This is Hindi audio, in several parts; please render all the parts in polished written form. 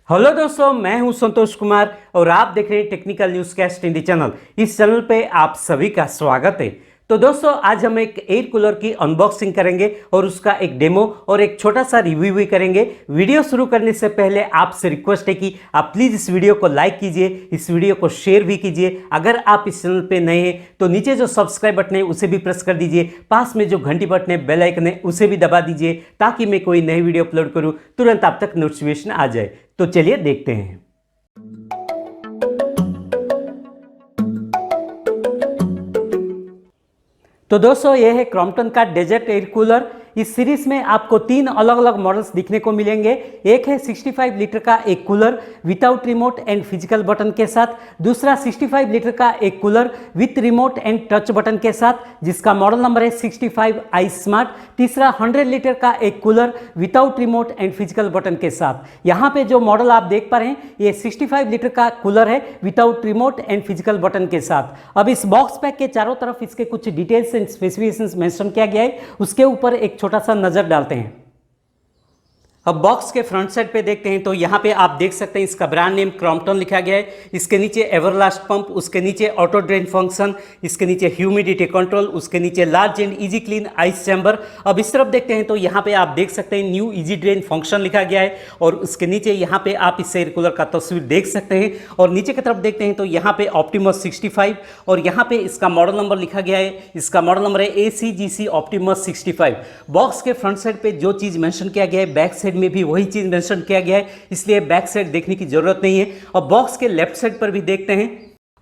हेलो दोस्तों, मैं हूं संतोष कुमार और आप देख रहे हैं technical news cast Hindi channel. इस चैनल पे आप सभी का स्वागत है। तो दोस्तों, आज हम एक एयर कूलर की अनबॉक्सिंग करेंगे और उसका एक डेमो और एक छोटा सा रिव्यू भी करेंगे। वीडियो शुरू करने से पहले आपसे रिक्वेस्ट है कि आप प्लीज़ इस वीडियो को लाइक कीजिए, इस वीडियो को शेयर भी कीजिए। अगर आप इस चैनल पे नए हैं तो नीचे जो सब्सक्राइब बटन है उसे भी प्रेस कर दीजिए। पास में जो घंटी बटन है, बेल आइकन है, उसे भी दबा दीजिए ताकि मैं कोई नई वीडियो अपलोड करूँ तुरंत आप तक नोटिफिकेशन आ जाए। तो चलिए देखते हैं। तो दोस्तों, यह है क्रॉम्पटन का डेजर्ट एयर कूलर। इस सीरीज में आपको 3 अलग अलग मॉडल्स दिखने को मिलेंगे। एक है 65 लीटर का एक cooler without remote and physical button के साथ। दूसरा 65 लीटर का एक cooler with remote and touch button के साथ, जिसका मॉडल नंबर है 65 आई स्मार्ट। तीसरा 100 लीटर का एक cooler without remote and physical button के साथ। यहाँ पे जो मॉडल आप देख पा रहे हैं, ये 65 लीटर का कूलर है without remote and physical button के साथ। अब इस बॉक्स पैक के चारों तरफ इसके कुछ डिटेल्स एंड स्पेसिफिकेशंस मेंशन किया गया है, उसके ऊपर एक छोटा सा नजर डालते हैं। अब बॉक्स के फ्रंट साइड पे देखते हैं तो यहाँ पे आप देख सकते हैं इसका ब्रांड नेम क्रॉम्पटन लिखा गया है। इसके नीचे एवरलास्ट पंप, उसके नीचे ऑटो ड्रेन फंक्शन, इसके नीचे ह्यूमिडिटी कंट्रोल, उसके नीचे large and easy clean ice chamber. अब इस तरफ देखते हैं तो यहाँ पे आप देख सकते हैं न्यू इजी ड्रेन फंक्शन लिखा गया है और उसके नीचे यहाँ पे आप इस एयर कूलर का तस्वीर देख सकते हैं। और नीचे की तरफ देखते हैं तो यहाँ पे ऑप्टिमस 65 और यहाँ पे इसका मॉडल नंबर लिखा गया है। इसका मॉडल नंबर है ACGC ऑप्टिमस 65। बॉक्स के फ्रंट साइड पे जो चीज़ मेंशन किया गया है, बैक साइड में भी वही चीज मेंशन किया गया है, इसलिए बैक साइड देखने की जरूरत नहीं है। और बॉक्स के लेफ्ट साइड पर भी देखते हैं।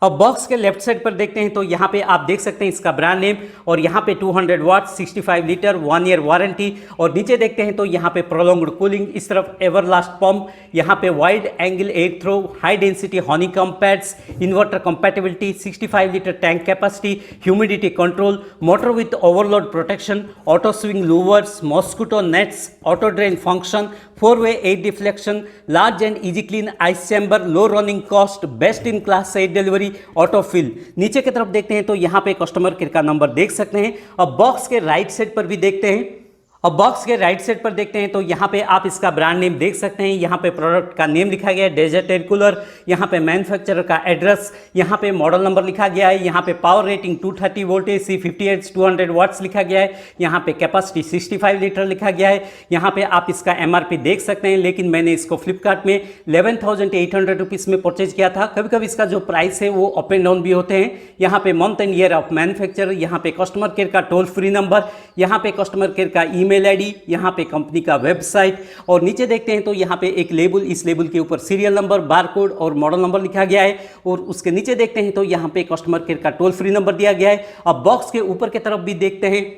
अब बॉक्स के लेफ्ट साइड पर देखते हैं तो यहाँ पे आप देख सकते हैं इसका ब्रांड नेम और यहाँ पे 200 वाट 65 लीटर 1 ईयर वारंटी। और नीचे देखते हैं तो यहाँ पे प्रोलॉन्ग्ड कूलिंग, इस तरफ एवरलास्ट पंप, यहाँ पे wide angle air throw, high density honeycomb pads, inverter compatibility, 65 litre tank capacity, humidity control, motor with overload protection, auto swing louvers, mosquito nets, auto drain function, 4-वे air deflection, large and easy clean ice chamber, low running cost, best in class air delivery, auto fill. नीचे की तरफ देखते हैं तो यहाँ पे कस्टमर केयर का नंबर देख सकते हैं। अब बॉक्स के राइट साइड पर भी देखते हैं। अब बॉक्स के राइट साइड पर देखते हैं तो यहाँ पे आप इसका ब्रांड नेम देख सकते हैं। यहाँ पे प्रोडक्ट का नेम लिखा गया है डेजर्ट एयर कूलर, यहाँ पे मैन्युफैक्चरर का एड्रेस, यहाँ पे मॉडल नंबर लिखा गया है, यहाँ पे power rating 230 voltage C50Hz 200 watts लिखा गया है, यहाँ पे कैपेसिटी 65 लीटर लिखा गया है। यहाँ पे आप इसका MRP देख सकते हैं, लेकिन मैंने इसको फ्लिपकार्ट में 11,800 रुपीज़ में परचेज किया था। कभी कभी इसका जो प्राइस है वो अप एंड डाउन भी होते हैं। यहाँ पे month and year of manufacture, यहाँ पे कस्टमर केयर का टोल फ्री नंबर, यहाँ पे कस्टमर केयर का ईमेल आईडी, यहाँ पे कंपनी का वेबसाइट। और नीचे देखते हैं तो यहाँ पे एक लेबल, इस लेबल के ऊपर सीरियल नंबर, बारकोड और मॉडल नंबर लिखा गया है। और उसके नीचे देखते हैं तो यहाँ पे कस्टमर केयर का टोल फ्री नंबर दिया गया है। अब बॉक्स के ऊपर की तरफ भी देखते हैं।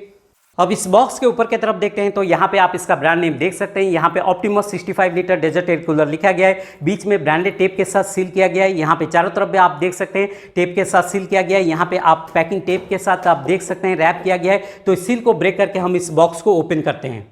अब इस बॉक्स के ऊपर की तरफ देखते हैं तो यहाँ पे आप इसका ब्रांड नेम देख सकते हैं। यहाँ पे Optimus 65 litre desert air cooler लिखा गया है, बीच में ब्रांडेड टेप के साथ सील किया गया है। यहाँ पे चारों तरफ भी आप देख सकते हैं टेप के साथ सील किया गया है। यहाँ पे आप पैकिंग टेप के साथ आप देख सकते हैं रैप किया गया है। तो इस सील को ब्रेक करके हम इस बॉक्स को ओपन करते हैं।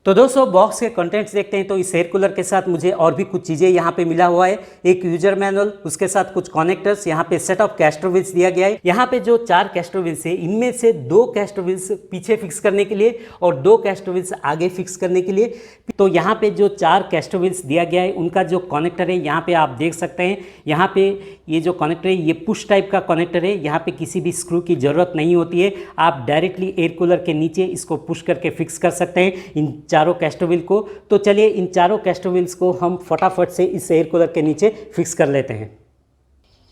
तो दोस्तों, बॉक्स के कंटेंट्स देखते हैं तो इस एयर कूलर के साथ मुझे और भी कुछ चीज़ें यहाँ पे मिला हुआ है। एक यूजर मैनुअल, उसके साथ कुछ कनेक्टर्स, यहाँ पे सेट ऑफ कैस्टर व्हील्स दिया गया है। यहाँ पे जो 4 कैस्टर व्हील्स है, इनमें से 2 कैस्टर व्हील्स पीछे फिक्स करने के लिए और 2 कैस्टर व्हील्स आगे फिक्स करने के लिए। तो यहाँ पे जो 4 कैस्टर व्हील्स दिया गया है, उनका जो कनेक्टर है यहाँ पे आप देख सकते हैं। यहाँ पे ये जो कनेक्टर है ये पुश टाइप का कनेक्टर है। यहाँ पे किसी भी स्क्रू की ज़रूरत नहीं होती है, आप डायरेक्टली एयर कूलर के नीचे इसको पुश करके फिक्स कर सकते हैं इन चारों कैस्टर व्हील को। तो चलिए इन चारों कैस्टर व्हील्स को हम फटाफट से इस एयर कूलर के नीचे फिक्स कर लेते हैं।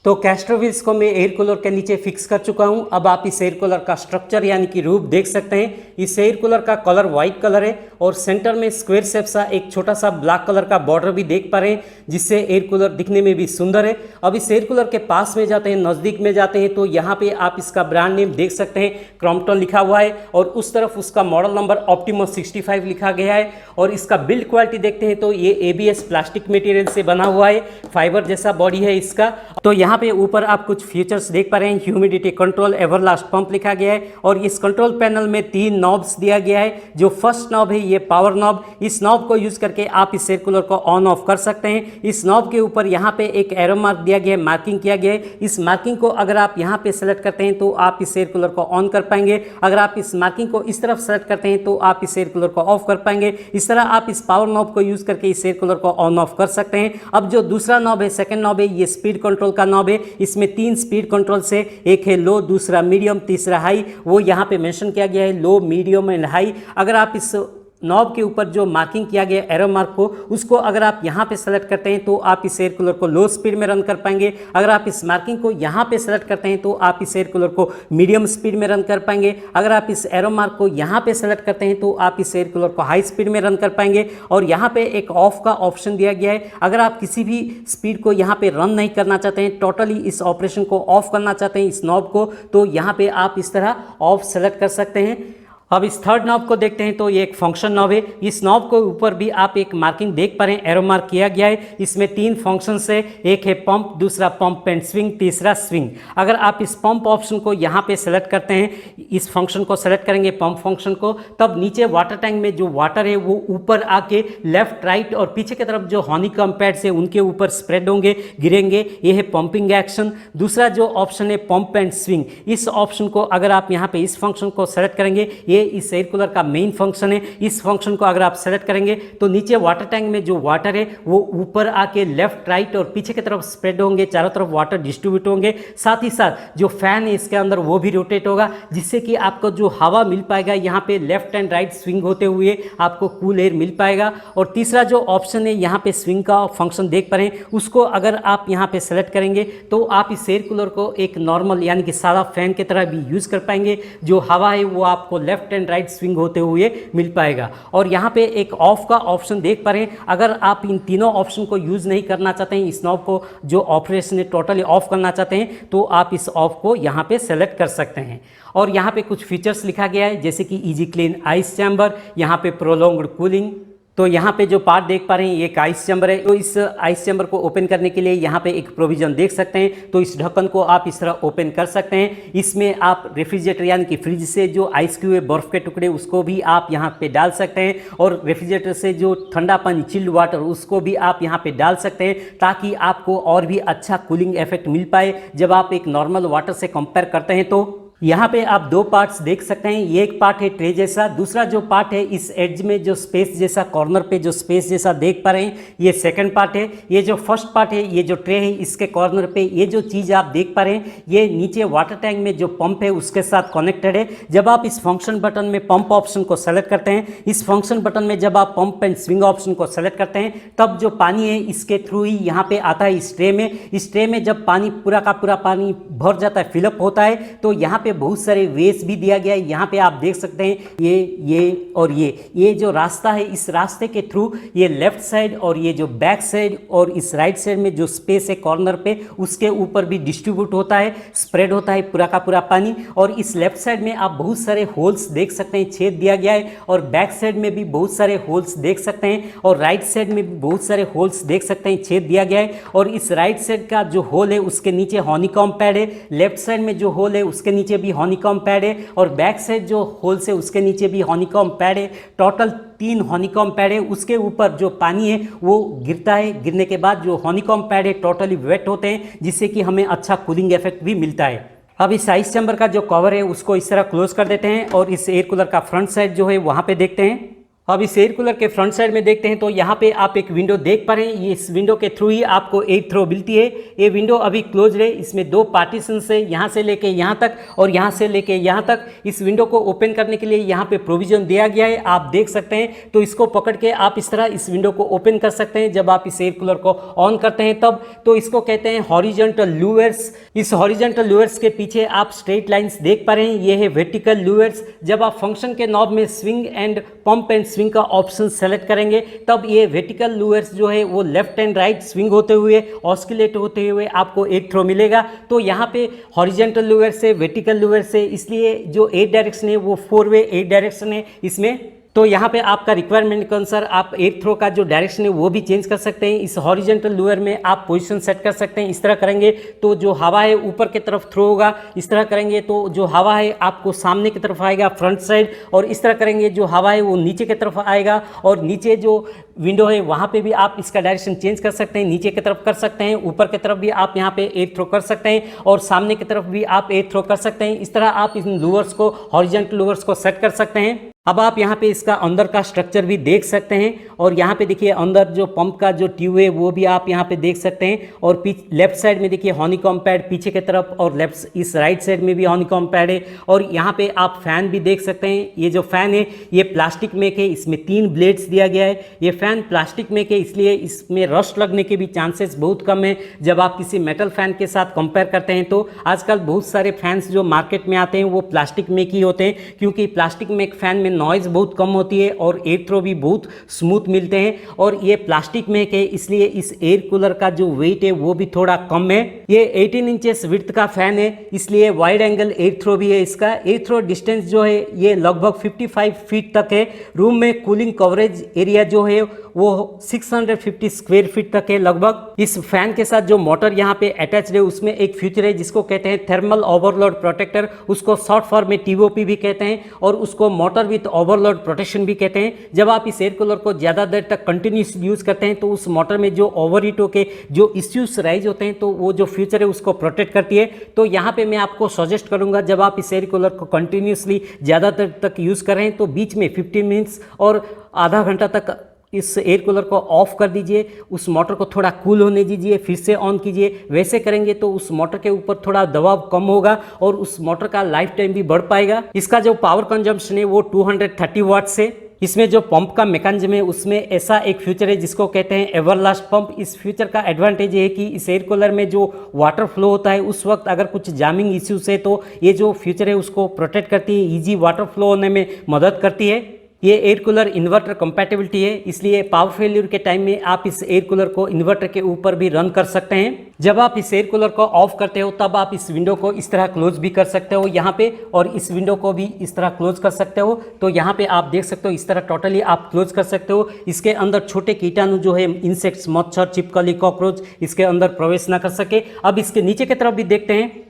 तो कैस्टर व्हील्स को मैं एयर कूलर के नीचे फिक्स कर चुका हूं। अब आप इस एयर कूलर का स्ट्रक्चर यानी कि रूप देख सकते हैं। इस एयर कूलर का कलर व्हाइट कलर है और सेंटर में स्क्वायर शेप सा एक छोटा सा ब्लैक कलर का बॉर्डर भी देख पा रहे हैं, जिससे एयर कूलर दिखने में भी सुंदर है। अब इस एयर कूलर के पास में जाते हैं, नज़दीक में जाते हैं, तो यहाँ पे आप इसका ब्रांड नेम देख सकते हैं, क्रॉम्पटन लिखा हुआ है और उस तरफ उसका मॉडल नंबर ऑप्टिमस 65 लिखा गया है। और इसका बिल्ड क्वालिटी देखते हैं तो ये ABS प्लास्टिक मटेरियल से बना हुआ है, फाइबर जैसा बॉडी है इसका। तो यहाँ पे ऊपर आप कुछ फीचर्स देख पा रहे हैं, ह्यूमिडिटी कंट्रोल, एवरलास्ट पंप लिखा गया है और इस कंट्रोल पैनल में 3 नॉब्स दिया गया है। जो फर्स्ट नॉब है ये पावर नॉब, इस नॉब को यूज करके आप इस एयर कूलर को ऑन ऑफ कर सकते हैं। इस नॉब के ऊपर यहाँ पे एक एरो मार्क दिया गया है, मार्किंग किया गया है। इस मार्किंग को अगर आप यहाँ पे सेलेक्ट करते हैं तो आप इस एयर कूलर को ऑन कर पाएंगे। अगर आप इस मार्किंग को इस तरफ सेलेक्ट करते हैं तो आप इस एयर कूलर को ऑफ कर पाएंगे। इस तरह आप इस पावर नॉब को यूज करके इस एयर कूलर को ऑन ऑफ कर सकते हैं। अब जो दूसरा नॉब है, सेकंड नॉब है, ये स्पीड कंट्रोल का नॉब है। इसमें 3 स्पीड कंट्रोल से, एक है लो, दूसरा मीडियम, तीसरा हाई, वो यहाँ पे मेंशन किया गया है, लो, मीडियम एंड हाई। अगर आप इस नॉब के ऊपर जो मार्किंग किया गया एरो मार्क को, उसको अगर आप यहाँ पे सेलेक्ट करते हैं तो आप इस एयर कूलर को लो स्पीड में रन कर पाएंगे। अगर आप इस मार्किंग को यहाँ पे सेलेक्ट करते हैं तो आप इस एयर कूलर को मीडियम स्पीड में रन कर पाएंगे। अगर आप इस एरो मार्क को यहाँ पे सेलेक्ट करते हैं तो आप इस एयर कूलर को हाई स्पीड में रन कर पाएंगे। और यहाँ पे एक ऑफ का ऑप्शन दिया गया है। अगर आप किसी भी स्पीड को यहाँ पे रन नहीं करना चाहते हैं, टोटली इस ऑपरेशन को ऑफ करना चाहते हैं इस नॉब को, तो यहाँ पे आप इस तरह ऑफ सेलेक्ट कर सकते हैं। अब इस थर्ड नॉब को देखते हैं तो ये एक फंक्शन नॉब है। इस नॉब के ऊपर भी आप एक मार्किंग देख पा रहे हैं, एरो मार्क किया गया है। इसमें 3 फंक्शंस है, एक है पंप, दूसरा पंप एंड स्विंग, तीसरा स्विंग। अगर आप इस पंप ऑप्शन को यहाँ पे सेलेक्ट करते हैं, इस फंक्शन को सेलेक्ट करेंगे पंप फंक्शन को, तब नीचे वाटर टैंक में जो वाटर है वो ऊपर आके लेफ्ट, राइट और पीछे की तरफ जो हनीकॉम्ब पैड्स है उनके ऊपर स्प्रेड होंगे, गिरेंगे। ये है पंपिंग एक्शन। दूसरा जो ऑप्शन है पंप एंड स्विंग, इस ऑप्शन को अगर आप यहाँ पे इस फंक्शन को सेलेक्ट करेंगे, ये इस एयर कूलर का मेन फंक्शन है। इस फंक्शन को अगर आप सेलेक्ट करेंगे तो नीचे वाटर टैंक में जो वाटर है वो ऊपर आके लेफ्ट, राइट और पीछे की तरफ स्प्रेड होंगे, चारों तरफ वाटर डिस्ट्रीब्यूट होंगे। साथ ही साथ जो फैन है इसके अंदर वो भी रोटेट होगा, जिससे कि आपको जो हवा मिल पाएगा यहाँ पे लेफ्ट एंड राइट स्विंग होते हुए आपको कूल एयर मिल पाएगा। और तीसरा जो ऑप्शन है यहाँ पे स्विंग का फंक्शन देख पा रहे हैं, उसको अगर आप यहाँ पे सेलेक्ट करेंगे तो आप इस एयर कूलर को एक नॉर्मल यानी कि सादा फैन की तरह भी यूज कर पाएंगे। जो हवा है वो आपको लेफ्ट एंड राइट स्विंग होते हुए मिल पाएगा। और यहाँ पे एक ऑफ का ऑप्शन देख पा रहे हैं। अगर आप इन तीनों ऑप्शन को यूज नहीं करना चाहते हैं, इस नॉब को जो ऑपरेशन है टोटली ऑफ करना चाहते हैं, तो आप इस ऑफ को यहाँ पे सेलेक्ट कर सकते हैं। और यहाँ पे कुछ फीचर्स लिखा गया है, जैसे कि इजी क्लीन आइस चैम्बर, यहाँ पे प्रोलॉन्ग्ड कूलिंग। तो यहाँ पे जो पार्ट देख पा रहे हैं ये एक आइस चैम्बर है। तो इस आइस चैम्बर को ओपन करने के लिए यहाँ पे एक प्रोविजन देख सकते हैं। तो इस ढक्कन को आप इस तरह ओपन कर सकते हैं। इसमें आप रेफ्रिजरेटर यानी कि फ्रिज से जो आइस क्यूब है, बर्फ के टुकड़े, उसको भी आप यहाँ पे डाल सकते हैं। और रेफ्रिजरेटर से जो ठंडा पानी, चिल्ड वाटर, उसको भी आप यहाँ पे डाल सकते हैं, ताकि आपको और भी अच्छा कूलिंग इफेक्ट मिल पाए जब आप एक नॉर्मल वाटर से कंपेयर करते हैं। तो यहाँ पे आप 2 पार्ट्स देख सकते हैं। ये एक पार्ट है ट्रे जैसा, दूसरा जो पार्ट है इस एड्ज में जो स्पेस जैसा, कॉर्नर पे जो स्पेस जैसा देख पा रहे हैं, ये सेकंड पार्ट है। ये जो फर्स्ट पार्ट है, ये जो ट्रे है, इसके कॉर्नर पे ये जो चीज़ आप देख पा रहे हैं, ये नीचे वाटर टैंक में जो पंप है उसके साथ कनेक्टेड है। जब आप इस फंक्शन बटन में पंप ऑप्शन को सेलेक्ट करते हैं, इस फंक्शन बटन में जब आप पंप एंड स्विंग ऑप्शन को सेलेक्ट करते हैं, तब जो पानी है इसके थ्रू ही यहाँ पे आता है इस ट्रे में। इस ट्रे में जब पानी पूरा का पूरा पानी भर जाता है, फिलअप होता है, तो यहाँ पे बहुत सारे वेस भी दिया गया है। यहाँ पे आप देख सकते हैं ये और ये जो रास्ता है, इस रास्ते के थ्रू ये लेफ्ट साइड और ये जो बैक साइड और इस राइट साइड में जो स्पेस है कॉर्नर पे, उसके ऊपर भी डिस्ट्रीब्यूट होता है, स्प्रेड होता है पूरा का पूरा पानी। और इस लेफ्ट साइड में आप बहुत सारे होल्स देख सकते हैं, छेद दिया गया है। और बैक साइड में भी बहुत सारे होल्स देख सकते हैं, और राइट साइड में भी बहुत सारे होल्स देख सकते हैं, छेद दिया गया है। और इस राइट साइड का जो होल है उसके नीचे हनीकॉम्ब पैड है, लेफ्ट साइड में जो होल है उसके नीचे भी हनीकॉम्ब पैड है, और बैक साइड जो होल से उसके नीचे भी हनीकॉम्ब पैड है। टोटल 3 हनीकॉम्ब पैड है। उसके ऊपर जो पानी है वो गिरता है, गिरने के बाद जो हनीकॉम्ब पैड है टोटली वेट होते हैं, जिससे कि हमें अच्छा कूलिंग इफेक्ट भी मिलता है। अब इस आइस चैम्बर का जो कवर है उसको इस तरह क्लोज कर देते हैं, और इस एयर कूलर का फ्रंट साइड जो है वहाँ पे देखते हैं। अब इस एयर कूलर के फ्रंट साइड में देखते हैं तो यहाँ पे आप एक विंडो देख पा रहे हैं। ये इस विंडो के थ्रू ही आपको एयर थ्रो मिलती है। ये विंडो अभी क्लोज है। इसमें दो पार्टीशन है, यहाँ से लेके यहाँ तक और यहाँ से लेके यहाँ तक। इस विंडो को ओपन करने के लिए यहाँ पे प्रोविजन दिया गया है, आप देख सकते हैं। तो इसको पकड़ के आप इस तरह इस विंडो को ओपन कर सकते हैं जब आप इस एयर कूलर को ऑन करते हैं तब। तो इसको कहते हैं हॉरिजॉन्टल लूवर्स। इस हॉरिजॉन्टल लूवर्स के पीछे आप स्ट्रेट लाइन्स देख पा रहे हैं, ये है वर्टिकल लूवर्स। जब आप फंक्शन के नॉब में swing and pump and swing का ऑप्शन सेलेक्ट करेंगे तब ये वर्टिकल लूवर्स जो है वो लेफ्ट एंड राइट स्विंग होते हुए ऑस्किलेट होते हुए आपको एयर थ्रो मिलेगा। तो यहाँ पे हॉरिजॉन्टल लूवर से वर्टिकल लूवर से, इसलिए जो एयर डायरेक्शन है वो 4 वे एयर डायरेक्शन है इसमें। तो यहाँ पे आपका रिक्वायरमेंट के अनुसार आप एयर थ्रो का जो डायरेक्शन है वो भी चेंज कर सकते हैं। इस हॉरिजॉन्टल लूवर में आप पोजीशन सेट कर सकते हैं। इस तरह करेंगे तो जो हवा है ऊपर की तरफ थ्रो होगा, इस तरह करेंगे तो जो हवा है आपको सामने की तरफ आएगा फ्रंट साइड, और इस तरह करेंगे जो हवा है वो नीचे की तरफ आएगा। और नीचे जो विंडो है वहाँ पे भी आप इसका डायरेक्शन चेंज कर सकते हैं, नीचे की तरफ कर सकते हैं, ऊपर की तरफ भी आप यहाँ पे एयर थ्रो कर सकते हैं और सामने की तरफ भी आप एयर थ्रो कर सकते हैं। इस तरह आप इन लूवर्स को, हॉरिजॉन्टल लूवर्स को सेट कर सकते हैं। अब आप यहाँ पे इसका अंदर का स्ट्रक्चर भी देख सकते हैं और यहाँ पे देखिए अंदर जो पंप का जो ट्यूब है वो भी आप यहाँ पे देख सकते हैं। और लेफ्ट साइड में देखिए हनीकॉम्ब पैड पीछे की तरफ, और लेफ्ट इस राइट साइड में भी हनीकॉम्ब पैड है। और यहाँ पे आप फैन भी देख सकते हैं। ये जो फैन है ये प्लास्टिक मेक है, इसमें 3 ब्लेड्स दिया गया है। ये फैन प्लास्टिक मेक है इसलिए इसमें रस्ट लगने के भी चांसेस बहुत कम है जब आप किसी मेटल फैन के साथ कंपेयर करते हैं। तो आजकल बहुत सारे फैंस जो मार्केट में आते हैं वो प्लास्टिक मेक ही होते हैं, क्योंकि प्लास्टिक मेक फैन में नॉइज़ बहुत कम होती है और एयर थ्रो भी बहुत स्मूथ मिलते हैं। और ये प्लास्टिक मेक है इसलिए इस एयर कूलर का जो वेट है वो भी थोड़ा कम है। ये 18 इंचेस विड्थ का फैन है इसलिए वाइड एंगल एयर थ्रो भी है। इसका एयर थ्रो डिस्टेंस जो है ये लगभग 55 फीट तक है। रूम में कूलिंग कवरेज एरिया जो है वो 650 स्क्वायर फीट तक है लगभग। इस फैन के साथ जो मोटर यहाँ पे अटैच है उसमें एक फीचर है जिसको कहते हैं थर्मल ओवरलोड प्रोटेक्टर, उसको शॉर्ट फॉर्म में TOP भी कहते हैं, और उसको मोटर विथ ओवरलोड प्रोटेक्शन भी कहते हैं। जब आप इस एयर कूलर को ज़्यादा देर तक कंटिन्यूस यूज़ करते हैं तो उस मोटर में जो ओवरहीट के जो इश्यूज राइज होते हैं तो वो जो फ्यूचर है उसको प्रोटेक्ट करती है। तो यहाँ पे मैं आपको सजेस्ट करूँगा जब आप इस एयर कूलर को कंटिन्यूसली ज़्यादा देर तक यूज़ कर रहे हैं तो बीच में 15 मिनट्स और आधा घंटा तक इस एयर कूलर को ऑफ कर दीजिए, उस मोटर को थोड़ा कूल होने दीजिए, फिर से ऑन कीजिए। वैसे करेंगे तो उस मोटर के ऊपर थोड़ा दबाव कम होगा और उस मोटर का लाइफ टाइम भी बढ़ पाएगा। इसका जो पावर कंजम्पशन है वो 230 वाट्स है। इसमें जो पंप का मैकेनिज्म है उसमें ऐसा एक फीचर है जिसको कहते हैं एवरलास्ट पंप। इस फीचर का एडवांटेज है कि इस एयर कूलर में जो वाटर फ्लो होता है उस वक्त अगर कुछ जामिंग इश्यूज है तो ये जो फीचर है उसको प्रोटेक्ट करती है, ईजी वाटर फ्लो होने में मदद करती है। ये एयर कूलर इन्वर्टर कंपैटिबिलिटी है इसलिए पावर फेल्यूर के टाइम में आप इस एयर कूलर को इन्वर्टर के ऊपर भी रन कर सकते हैं। जब आप इस एयर कूलर को ऑफ करते हो तब आप इस विंडो को इस तरह क्लोज भी कर सकते हो यहाँ पे, और इस विंडो को भी इस तरह क्लोज कर सकते हो। तो यहाँ पे आप देख सकते हो इस तरह टोटली आप क्लोज कर सकते हो। इसके अंदर छोटे कीटाणु जो है इंसेक्ट्स, मच्छर, छिपकली, कॉकरोच इसके अंदर प्रवेश ना कर सके। अब इसके नीचे की तरफ भी देखते हैं।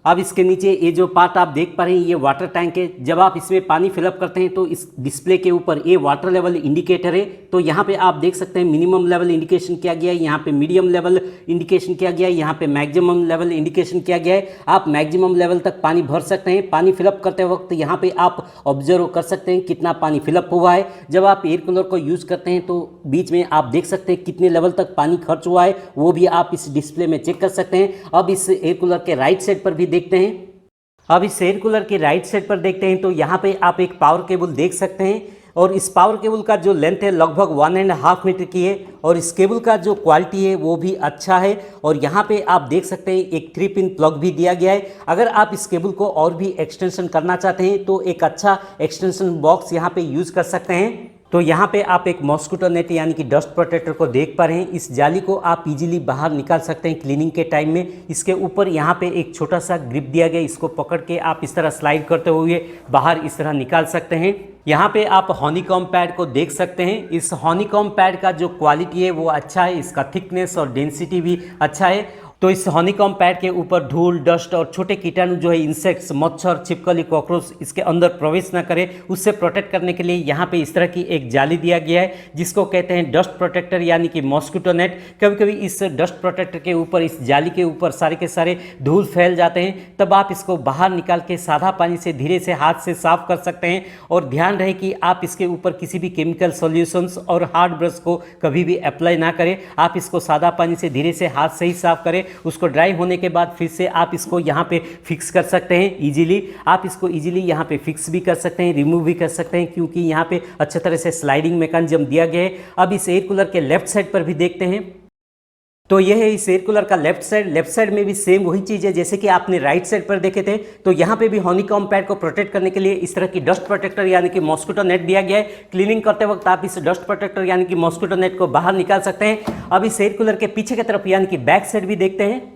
अब इसके नीचे ये जो पार्ट आप देख पा रहे हैं ये वाटर टैंक है। जब आप इसमें पानी फिलअप करते हैं तो इस डिस्प्ले के ऊपर ये वाटर लेवल इंडिकेटर है। तो यहाँ पे आप देख सकते हैं मिनिमम लेवल इंडिकेशन किया गया है, यहाँ पे मीडियम लेवल इंडिकेशन किया गया है, यहाँ पे मैक्सिमम लेवल इंडिकेशन किया गया है। आप मैक्सिमम लेवल तक पानी भर सकते हैं। पानी फिलअप करते वक्त यहाँ पे आप ऑब्जर्व कर सकते हैं कितना पानी फिलअप हुआ है। जब आप एयर कूलर को यूज़ करते हैं तो बीच में आप देख सकते हैं कितने लेवल तक पानी खर्च हुआ है, वो भी आप इस डिस्प्ले में चेक कर सकते हैं। अब इस एयर कूलर के राइट साइड पर भी देखते हैं। अब इस एयर कूलर के राइट साइड पर देखते हैं तो यहाँ पे आप एक पावर केबल देख सकते हैं, और इस पावर केबल का जो लेंथ है लगभग 1.5 मीटर की है, और इस केबल का जो क्वालिटी है वो भी अच्छा है। और यहाँ पे आप देख सकते हैं एक 3 पिन प्लग भी दिया गया है। अगर आप इस केबल को और भी एक्सटेंशन करना चाहते हैं तो एक अच्छा एक्सटेंशन बॉक्स यहाँ पे यूज़ कर सकते हैं। तो यहाँ पे आप एक मॉस्किटो नेट यानी कि डस्ट प्रोटेक्टर को देख पा रहे हैं। इस जाली को आप इजीली बाहर निकाल सकते हैं क्लीनिंग के टाइम में। इसके ऊपर यहाँ पे एक छोटा सा ग्रिप दिया गया, इसको पकड़ के आप इस तरह स्लाइड करते हुए बाहर इस तरह निकाल सकते हैं। यहाँ पे आप हनीकॉम्ब पैड को देख सकते हैं। इस हनीकॉम्ब पैड का जो क्वालिटी है वो अच्छा है, इसका थिकनेस और डेंसिटी भी अच्छा है। तो इस हनीकॉम्ब पैड के ऊपर धूल, डस्ट और छोटे कीटाणु जो है, इंसेक्ट्स, मच्छर, छिपकली, कॉकरोच इसके अंदर प्रवेश ना करे, उससे प्रोटेक्ट करने के लिए यहाँ पे इस तरह की एक जाली दिया गया है जिसको कहते हैं डस्ट प्रोटेक्टर यानी कि मॉस्किटो नेट। कभी कभी इस डस्ट प्रोटेक्टर के ऊपर, इस जाली के ऊपर सारे के सारे धूल फैल जाते हैं, तब आप इसको बाहर निकाल के सादा पानी से धीरे से हाथ से साफ कर सकते हैं। और ध्यान रहे कि आप इसके ऊपर किसी भी केमिकल सॉल्यूशंस और हार्ड ब्रश को कभी भी अप्लाई ना करें। आप इसको सादा पानी से धीरे से हाथ से ही साफ करें। उसको ड्राई होने के बाद फिर से आप इसको यहाँ पे फिक्स कर सकते हैं इजीली। आप इसको इजीली यहाँ पे फिक्स भी कर सकते हैं, रिमूव भी कर सकते हैं, क्योंकि यहाँ पे अच्छे तरह से स्लाइडिंग मैकेनिज्म दिया गया है। अब इस एयर कूलर के लेफ्ट साइड पर भी देखते हैं। तो यह है इस एयर कूलर का लेफ्ट साइड में भी सेम वही चीज़ है जैसे कि आपने राइट साइड पर देखे थे। तो यहाँ पे भी हनीकॉम्ब पैड को प्रोटेक्ट करने के लिए इस तरह की डस्ट प्रोटेक्टर यानी कि मॉस्किटो नेट दिया गया है। क्लीनिंग करते वक्त आप इस डस्ट प्रोटेक्टर यानी कि मॉस्किटो नेट को बाहर निकाल सकते हैं। अब इस एयर कूलर के पीछे की तरफ यानी कि बैक साइड भी देखते हैं।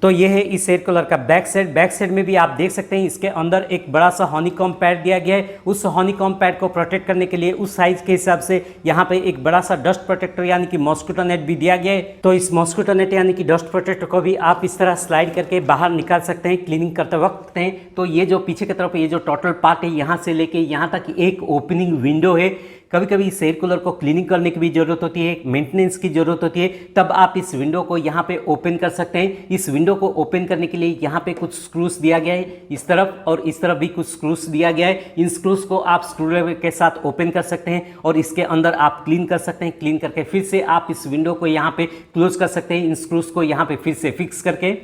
तो ये है इस एयर कूलर का बैक साइड में भी आप देख सकते हैं इसके अंदर एक बड़ा सा हनीकॉम्ब पैड दिया गया है। उस हनीकॉम्ब पैड को प्रोटेक्ट करने के लिए उस साइज के हिसाब से यहाँ पे एक बड़ा सा डस्ट प्रोटेक्टर यानी कि मॉस्किटो नेट भी दिया गया है। तो इस मॉस्किटो नेट यानी कि डस्ट प्रोटेक्टर को भी आप इस तरह स्लाइड करके बाहर निकाल सकते हैं क्लीनिंग करते वक्त हैं। तो ये जो पीछे की तरफ ये जो टोटल पार्ट है, यहाँ से लेके यहाँ तक एक ओपनिंग विंडो है। कभी कभी इस एयर कूलर को क्लीनिंग करने की भी ज़रूरत होती है, मेंटेनेंस की ज़रूरत होती है, तब आप इस विंडो को यहाँ पे ओपन कर सकते हैं। इस विंडो को ओपन करने के लिए यहाँ पे कुछ स्क्रूज दिया गया है, इस तरफ और इस तरफ भी कुछ स्क्रूज दिया गया है। इन स्क्रूज को आप स्क्रूड्राइवर के साथ ओपन कर सकते हैं और इसके अंदर आप क्लीन कर सकते हैं। क्लीन करके फिर से आप इस विंडो को यहाँ पे क्लोज कर सकते हैं, इन स्क्रूज को यहाँ पे फिर से फिक्स करके।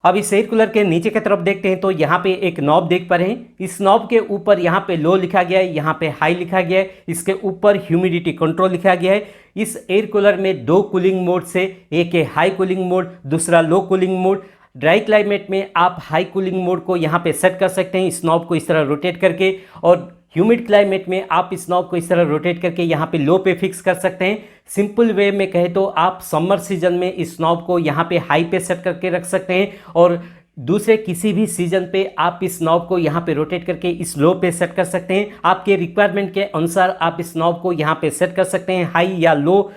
अब इस एयर कूलर के नीचे की तरफ देखते हैं तो यहाँ पे एक नॉब देख पा रहे हैं। इस नॉब के ऊपर यहाँ पे लो लिखा गया है, यहाँ पे हाई लिखा गया है, इसके ऊपर ह्यूमिडिटी कंट्रोल लिखा गया है। इस एयर कूलर में दो कूलिंग मोड से, एक है हाई कूलिंग मोड, दूसरा लो कूलिंग मोड। ड्राई क्लाइमेट में आप हाई कूलिंग मोड को यहाँ पे सेट कर सकते हैं इस नॉब को इस तरह रोटेट करके, और ह्यूमिड क्लाइमेट में आप इस नॉब को इस तरह रोटेट करके यहाँ पे लो पे फिक्स कर सकते हैं। सिंपल वे में कहे तो आप समर सीजन में इस नॉब को यहाँ पे हाई पे सेट करके रख सकते हैं और दूसरे किसी भी सीजन पे आप इस नॉब को यहाँ पे रोटेट करके इस लो पे सेट कर सकते हैं। आपके रिक्वायरमेंट के अनुसार आप इस नॉब को यहाँ पे सेट कर सकते हैं, हाई या लो।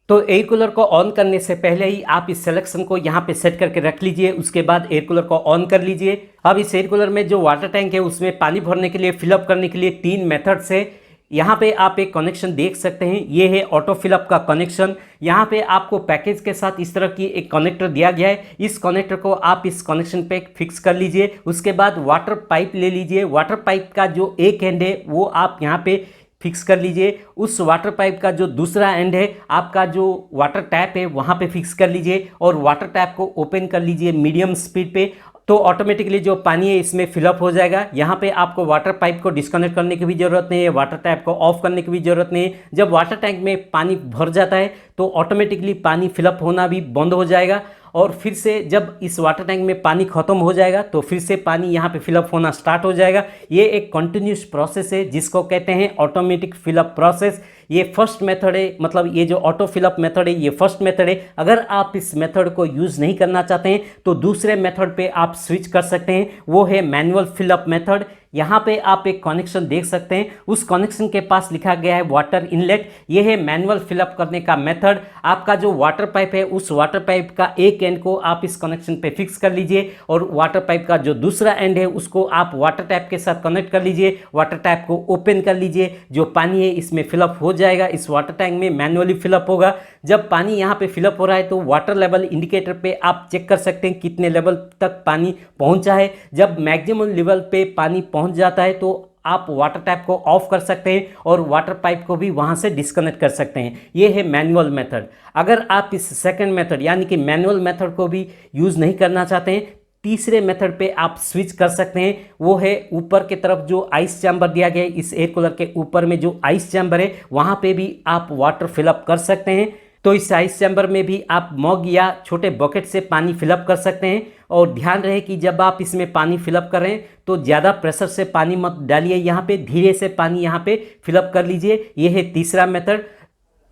तो एयर कूलर को ऑन करने से पहले ही आप इस सिलेक्शन को यहाँ पे सेट करके रख लीजिए, उसके बाद एयर कूलर को ऑन कर लीजिए। अब इस एयर कूलर में जो वाटर टैंक है उसमें पानी भरने के लिए, फिलअप करने के लिए 3 मेथड्स है। यहाँ पे आप एक कनेक्शन देख सकते हैं, ये है ऑटो फिलअप का कनेक्शन। यहाँ पे आपको पैकेज के साथ इस तरह की एक कनेक्टर दिया गया है। इस कनेक्टर को आप इस कनेक्शन पे फिक्स कर लीजिए। उसके बाद वाटर पाइप ले लीजिए, वाटर पाइप का जो एक एंड है वो आप यहाँ पे फिक्स कर लीजिए। उस वाटर पाइप का जो दूसरा एंड है, आपका जो वाटर टैप है वहाँ पे फिक्स कर लीजिए और वाटर टैप को ओपन कर लीजिए मीडियम स्पीड पे। तो ऑटोमेटिकली जो पानी है इसमें फिलअप हो जाएगा। यहाँ पे आपको वाटर पाइप को डिस्कनेक्ट करने की भी ज़रूरत नहीं है, वाटर टैप को ऑफ करने की भी ज़रूरत नहीं है। जब वाटर टैंक में पानी भर जाता है तो ऑटोमेटिकली पानी फिलअप होना भी बंद हो जाएगा और फिर से जब इस वाटर टैंक में पानी खत्म हो जाएगा तो फिर से पानी यहाँ पे फिलअप होना स्टार्ट हो जाएगा। ये एक कंटिन्यूस प्रोसेस है जिसको कहते हैं ऑटोमेटिक फिलअप प्रोसेस। ये फर्स्ट मेथड है, मतलब ये जो ऑटो फिलअप मेथड है ये फर्स्ट मेथड है। अगर आप इस मेथड को यूज़ नहीं करना चाहते हैं तो दूसरे मेथड पे आप स्विच कर सकते हैं, वो है मैनुअल फिलअप मेथड। यहाँ पे आप एक कनेक्शन देख सकते हैं, उस कनेक्शन के पास लिखा गया है वाटर इनलेट। ये है मैनुअल फिलअप करने का मेथड। आपका जो वाटर पाइप है उस वाटर पाइप का एक एंड को आप इस कनेक्शन पे फिक्स कर लीजिए और वाटर पाइप का जो दूसरा एंड है उसको आप वाटर टैप के साथ कनेक्ट कर लीजिए। वाटर टैप को ओपन कर लीजिए, जो पानी है इसमें फिलअप हो जाएगा, इस वाटर टैंक में मैनुअली फिलअप होगा। जब पानी यहाँ पे फिलअप हो रहा है तो वाटर लेवल इंडिकेटर पे आप चेक कर सकते हैं कितने लेवल तक पानी पहुँचा है। जब मैक्सिमम लेवल पे पानी पहुँच जाता है तो आप वाटर टैप को ऑफ कर सकते हैं और वाटर पाइप को भी वहाँ से डिस्कनेक्ट कर सकते हैं। ये है मैनुअल मेथड। अगर आप इस सेकंड मेथड यानी कि मैनुअल मेथड को भी यूज़ नहीं करना चाहते हैं, तीसरे मेथड पे आप स्विच कर सकते हैं। वो है ऊपर की तरफ जो आइस चैम्बर दिया गया है, इस एयर कूलर के ऊपर में जो आइस चैम्बर है वहाँ पे भी आप वाटर फिलअप कर सकते हैं। तो इस आइस चैम्बर में भी आप मग या छोटे बकेट से पानी फिलअप कर सकते हैं। और ध्यान रहे कि जब आप इसमें पानी फिलअप करें तो ज़्यादा प्रेशर से पानी मत डालिए, यहाँ पे धीरे से पानी यहाँ पे फिलअप कर लीजिए। ये है तीसरा मेथड।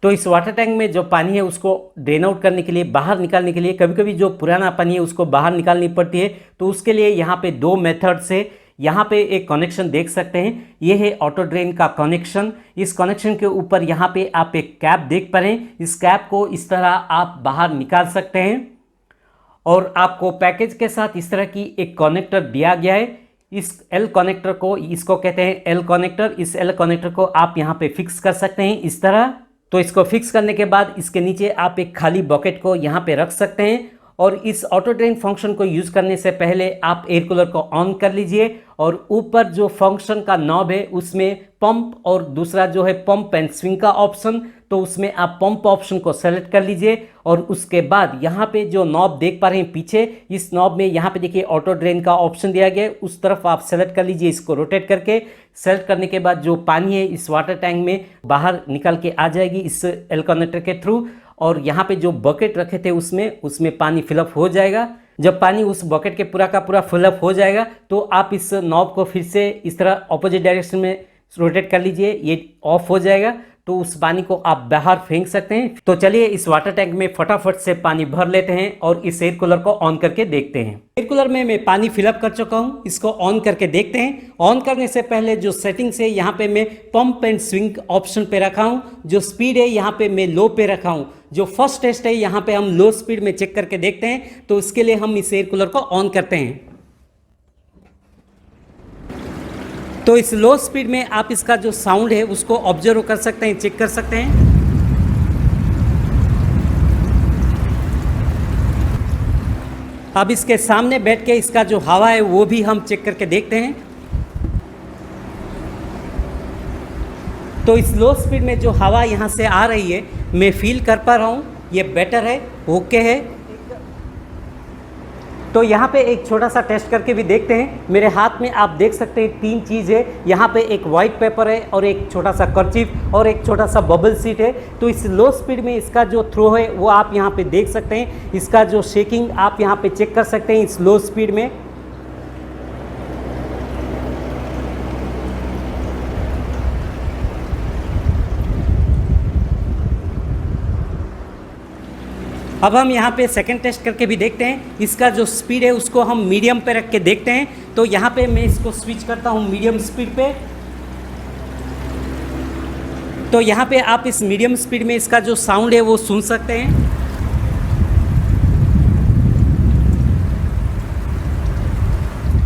तो इस वाटर टैंक में जो पानी है उसको ड्रेन आउट करने के लिए, बाहर निकालने के लिए, कभी कभी जो पुराना पानी है उसको बाहर निकालनी पड़ती है, तो उसके लिए यहाँ पे 2 मेथड से यहाँ पे एक कनेक्शन देख सकते हैं, ये है ऑटो ड्रेन का कनेक्शन। इस कनेक्शन के ऊपर यहाँ पे आप एक कैप देख पा रहे हैं। इस कैप को इस तरह आप बाहर निकाल सकते हैं और आपको पैकेज के साथ इस तरह की एक कनेक्टर दिया गया है। इस एल कनेक्टर को, इसको कहते हैं एल कनेक्टर। इस एल कनेक्टर को आप यहाँ पे फिक्स कर सकते हैं इस तरह। तो इसको फिक्स करने के बाद इसके नीचे आप एक खाली बकेट को यहाँ पे रख सकते हैं और इस ऑटो ड्रेन फंक्शन को यूज़ करने से पहले आप एयर कूलर को ऑन कर लीजिए और ऊपर जो फंक्शन का नॉब है उसमें पंप और दूसरा जो है पंप एंड स्विंग का ऑप्शन, तो उसमें आप पंप ऑप्शन को सेलेक्ट कर लीजिए और उसके बाद यहाँ पे जो नॉब देख पा रहे हैं पीछे, इस नॉब में यहाँ पे देखिए ऑटो ड्रेन का ऑप्शन दिया गया है, उस तरफ आप सेलेक्ट कर लीजिए। इसको रोटेट करके सेलेक्ट करने के बाद जो पानी है इस वाटर टैंक में बाहर निकल के आ जाएगी इस एल कनेक्टर के थ्रू और यहाँ पे जो बकेट रखे थे उसमें पानी फिलअप हो जाएगा। जब पानी उस बकेट के पूरा का पूरा फिलअप हो जाएगा तो आप इस नॉब को फिर से इस तरह ऑपोजिट डायरेक्शन में रोटेट कर लीजिए, ये ऑफ हो जाएगा तो उस पानी को आप बाहर फेंक सकते हैं। तो चलिए इस वाटर टैंक में फटाफट से पानी भर लेते हैं और इस एयर कूलर को ऑन करके देखते हैं। एयर कूलर में मैं पानी फिलअप कर चुका हूं, इसको ऑन करके देखते हैं। ऑन करने से पहले जो सेटिंग्स है यहाँ पे मैं पंप एंड स्विंग ऑप्शन पे रखा हूँ, जो स्पीड है यहाँ पे मैं लो पे रखा हूँ। जो फर्स्ट टेस्ट है यहाँ पे हम लो स्पीड में चेक करके देखते हैं, तो इसके लिए हम इस एयर कूलर को ऑन करते हैं। तो इस लो स्पीड में आप इसका जो साउंड है उसको ऑब्जर्व कर सकते हैं, चेक कर सकते हैं। अब इसके सामने बैठ के इसका जो हवा है वो भी हम चेक करके देखते हैं। तो इस लो स्पीड में जो हवा यहाँ से आ रही है मैं फील कर पा रहा हूँ, ये बेटर है, ओके है। तो यहाँ पे एक छोटा सा टेस्ट करके भी देखते हैं। मेरे हाथ में आप देख सकते हैं 3 चीज़ है, यहाँ पे एक वाइट पेपर है और एक छोटा सा कर्चीफ और एक छोटा सा बबल सीट है। तो इस लो स्पीड में इसका जो थ्रो है वो आप यहाँ पे देख सकते हैं, इसका जो शेकिंग आप यहाँ पे चेक कर सकते हैं इस लो स्पीड में। अब हम यहाँ पे सेकंड टेस्ट करके भी देखते हैं। इसका जो स्पीड है उसको हम मीडियम पे रख के देखते हैं। तो यहाँ पे मैं इसको स्विच करता हूँ मीडियम स्पीड पे। तो यहाँ पे आप इस मीडियम स्पीड में इसका जो साउंड है वो सुन सकते हैं।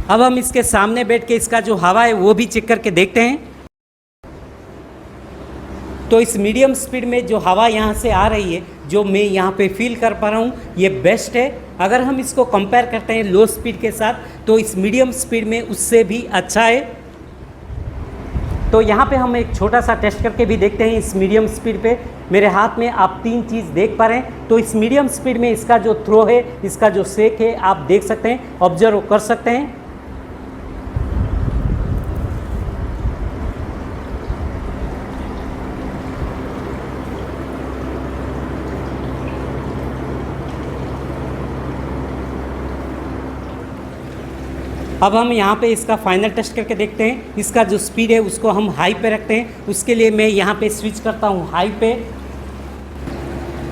अब हम इसके सामने बैठ के इसका जो हवा है वो भी चेक करके देखते हैं। तो इस मीडियम स्पीड में जो हवा यहाँ से आ रही है, जो मैं यहाँ पे फील कर पा रहा हूँ, ये बेस्ट है। अगर हम इसको कंपेयर करते हैं लो स्पीड के साथ तो इस मीडियम स्पीड में उससे भी अच्छा है। तो यहाँ पे हम एक छोटा सा टेस्ट करके भी देखते हैं इस मीडियम स्पीड पे। मेरे हाथ में आप 3 चीज़ देख पा रहे हैं। तो इस मीडियम स्पीड में इसका जो थ्रो है, इसका जो शेक है आप देख सकते हैं, ऑब्जर्व कर सकते हैं। अब हम यहाँ पे इसका फाइनल टेस्ट करके देखते हैं। इसका जो स्पीड है उसको हम हाई पे रखते हैं। उसके लिए मैं यहाँ पे स्विच करता हूँ हाई पे।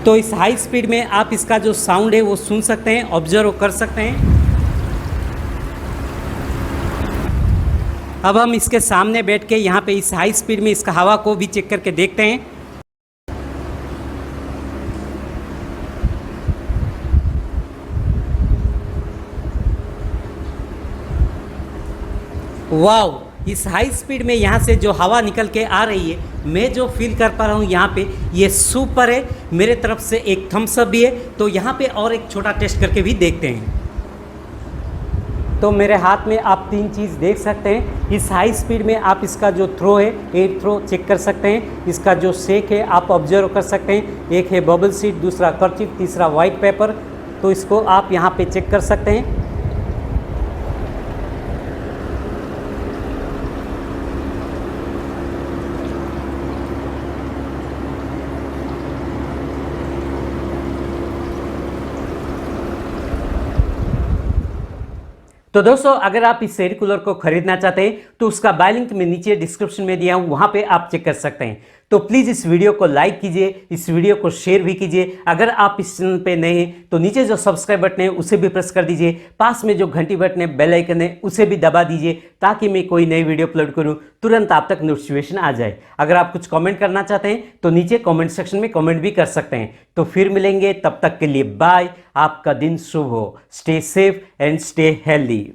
तो इस हाई स्पीड में आप इसका जो साउंड है वो सुन सकते हैं, ऑब्जर्व कर सकते हैं। अब हम इसके सामने बैठ के यहाँ पे इस हाई स्पीड में इसका हवा को भी चेक करके देखते हैं। वाओ, इस हाई स्पीड में यहाँ से जो हवा निकल के आ रही है, मैं जो फील कर पा रहा हूँ यहाँ पे, ये सुपर है। मेरे तरफ से एक थम्स अप भी है। तो यहाँ पे और एक छोटा टेस्ट करके भी देखते हैं। तो मेरे हाथ में आप 3 चीज़ देख सकते हैं। इस हाई स्पीड में आप इसका जो थ्रो है, एयर थ्रो चेक कर सकते हैं। इसका जो शेक है आप ऑब्जर्व कर सकते हैं। एक है बबल सीट, दूसरा कर्चीफ, तीसरा वाइट पेपर। तो इसको आप यहाँ पे चेक कर सकते हैं। तो दोस्तों, अगर आप इस एयर कूलर को खरीदना चाहते हैं तो उसका बाय लिंक मैं नीचे डिस्क्रिप्शन में दिया हूँ, वहाँ पे आप चेक कर सकते हैं। तो प्लीज़ इस वीडियो को लाइक कीजिए, इस वीडियो को शेयर भी कीजिए। अगर आप इस चैनल पे नए हैं तो नीचे जो सब्सक्राइब बटन है उसे भी प्रेस कर दीजिए, पास में जो घंटी बटन है, बेल आइकन है, उसे भी दबा दीजिए ताकि मैं कोई नई वीडियो अपलोड करूं तुरंत आप तक नोटिफिकेशन आ जाए। अगर आप कुछ कमेंट करना चाहते हैं तो नीचे कमेंट सेक्शन में कमेंट भी कर सकते हैं। तो फिर मिलेंगे, तब तक के लिए बाय। आपका दिन शुभ हो। Stay safe and stay healthy.